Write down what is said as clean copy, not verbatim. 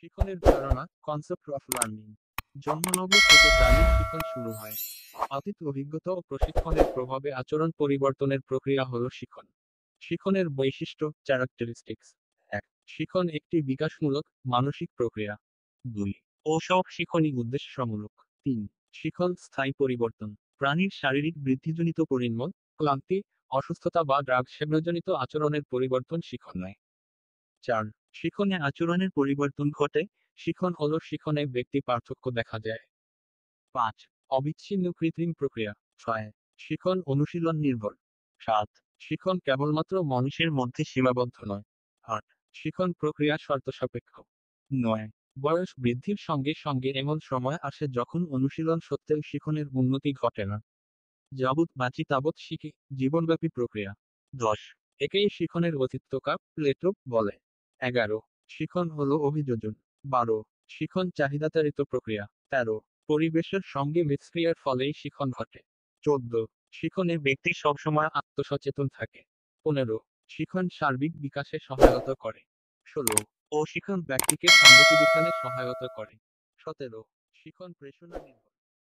শিখনের ধারণা, concept of learning. জন্মলগ্ন থেকে প্রাণীর শিখন শুরু হয়। অতীত অভিজ্ঞতা ও প্রশিক্ষণের প্রভাবে আচরণ পরিবর্তনের প্রক্রিয়া হল শিখন। শিখনের বৈশিষ্ট্য, ক্যারেক্টারিস্টিক্স। ১. শিখন একটি বিকাশমূলক, মানসিক প্রক্রিয়া। ২. সব শিখনই উদ্দেশ্যমূলক। ৩. শিখন স্থায়ী পরিবর্তন। প্রাণীর শারীরিক বৃদ্ধিজনিত পরিণাম, ক্লান্তি, অসুস্থতা বা ড্রাগ সেবনজনিত আচরণের পরিবর্তন শিখন নয়। ৪. শিখনে আচরণের পরিবর্তন ঘটে। শিখন হলো শিখনে ব্যক্তি পার্থক্য দেখা যায়। ৫. অবিচ্ছিন্ন কৃত্রিম প্রক্রিয়া। ৬. শিখন অনুশীলন নির্ভর। ৭. শিখন কেবলমাত্র মানুষের মধ্যে সীমাবদ্ধ নয়। ৮. শিখন প্রক্রিয়া শর্তসাপেক্ষ। ৯. বয়স বৃদ্ধির সঙ্গে সঙ্গে এমন সময় আসে যখন অনুশীলন সত্ত্বেও শিখনের উন্নতি ঘটে না। যাবৎ বাঁচি তাবৎ শিখি, জীবনব্যাপী প্রক্রিয়া। ১০. একেই শিখনের অতীতকা, প্লেটো বলে। ১১. শিখন হলো অভিযোজন। ১২. শিখন চাহিদাতাড়িত প্রক্রিয়া। ১৩. পরিবেশের সঙ্গে মিথস্ক্রিয়ার ফলেই শিখন ঘটে। ১৪. শিখনে ব্যক্তি সবসময় আত্মসচেতন থাকে। ১৫. শিখন সার্বিক বিকাশে সহায়তা করে। ১৬. শিখন ব্যক্তিকে সামগ্রিক বিজ্ঞানে সহায়তা করে। ১৭. শিখন প্রেষণা নির্ভর।